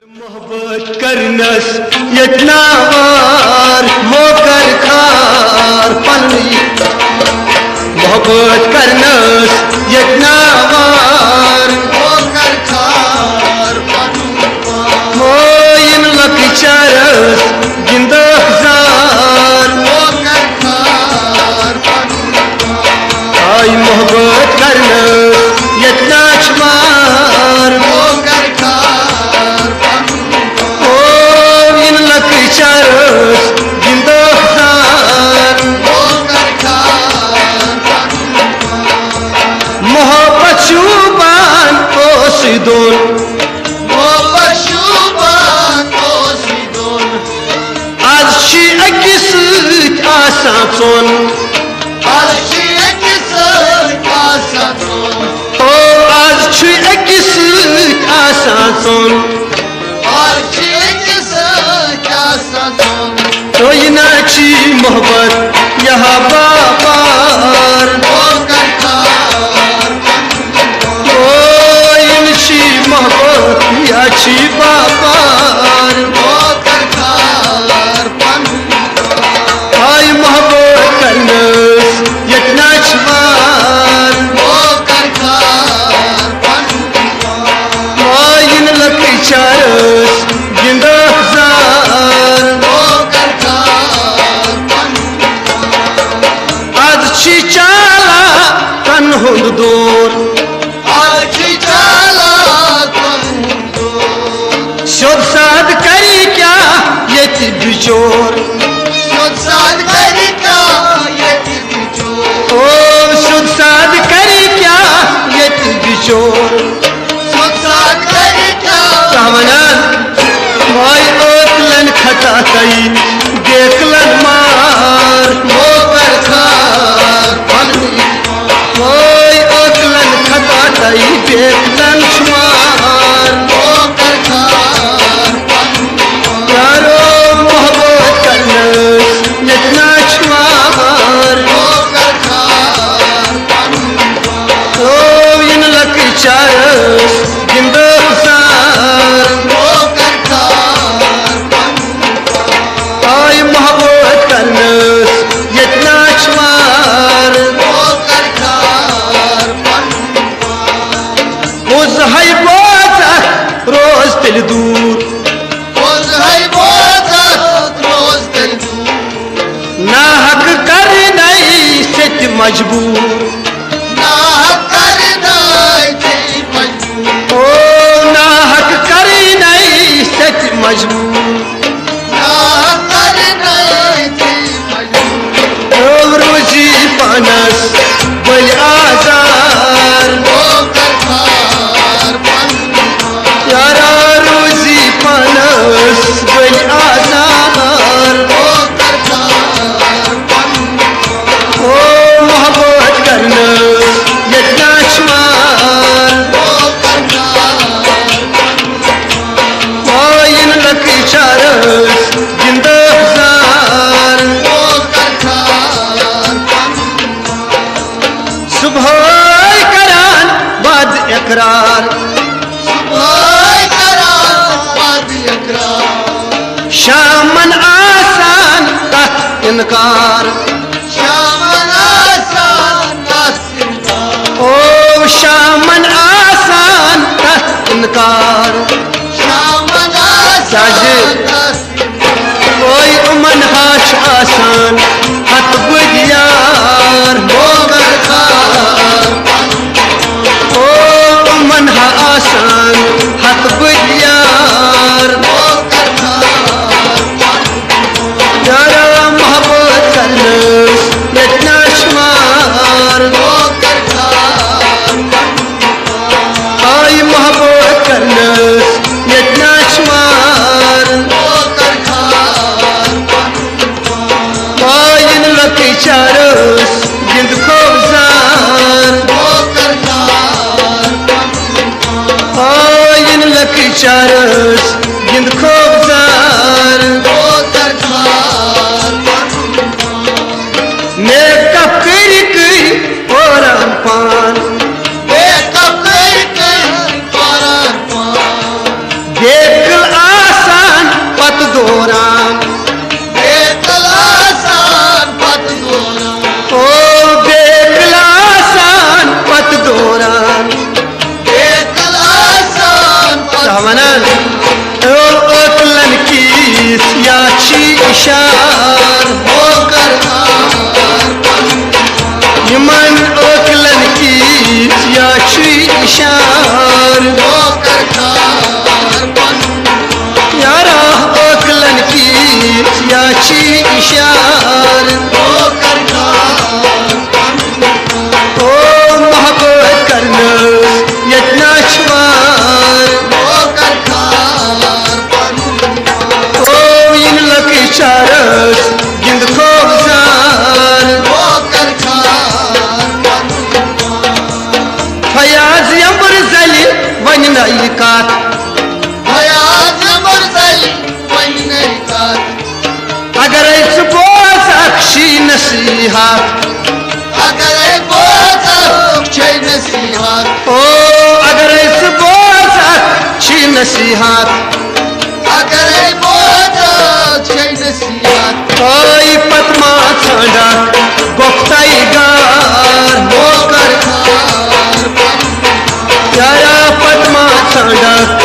मोहब्बत करनस यतनावार मोकर खार पन्नी मोहब्बत करनस यतनावार मोकर खार पन्नी मोइन लकचरस गिंदहजार मोकर खार पन्नी आई मोहब्बत करनस यतनाचमार मोकर खार चरस गिंदहजार मोकर खार मोहब्बत शुबान ओसिदोन मोहब्बत शुबान ओसिदोन आज शी अकिस आसान सोन आज शी अकिस आसान सोन ओ आज शी अकिस आसान सोन तो इनाची मोहब्बत यहाँ बाबार मोकर खार तो इनची मोहब्बत याची बाबार मोकर खार हाय मोहब्बत करनस यतनाच मार मोकर खार हाय इन लकी चारस गिंदहजार हुंद दूर आज चला शोध साध करी क्या ये बिचोर शोध साध करी क्या ये बिचोर ओ शोध साध करी क्या ये बिचोर शोध साध करी क्या सावनन भाई ओतलन खता कई देखलन मार मोकर खार देखलन शुमार मोकर खार यारो मोहब्बत करनस यतना शुमार मोकर खार तो इन लकी चारस गिंदहजार मोकर खार आई मोहब्बत करनस यतना शुमार मोकर खार है बोझा रोज दिल दूर है बोझा रोज दिल दूर ना हक कर नहीं सित मजबूर ना हक कर नहीं मजबूर ओ ना हक कर नहीं सित मजबूर ना हक कर नहीं मजबूर रोजी पानस बल आजार मोकर खार यारा रोजी पानस बल आजार मोकर खार ओ मोहब्बत करनस यतना शुमार मोकर खार इन लकी चारस गिंदहजार मोकर खार सुबह करान बाद इकरार शामन आसान तथ इनकार शामन आसान तथ इनकार ओ शामन आसान तथ इनकार शामन आसान कोई उमन हाश आसान हत बुदियार मोकर खार ओ उमन हा आसान हत बुदियार यतना शुमार मोकर खार आई मोहब्बत करनस यतना शुमार मोकर खार इन लकी चारस गिंद खोबजार मोकर खार इन लकी चारस गिंद खोबजार मोकर खार मेकअप करी करी औरन पान मेकअप करी करी औरन पान देखल वनान ओ अकलन की याची इशार होकर यमन अकलन की याची इशार यारा अकलन की याची इशार ओ मोहब्बत करना यतना छवार ओ इन लकी चारस गिंद खोबजार फयाज यंबर जली वन नई कात अगर बोस अक्षी नसीहत ओ अगर बोस अक्षी नसीहत ओई पतमा छांडा गोफ्ताई गार होकर यारा पतमा छांडा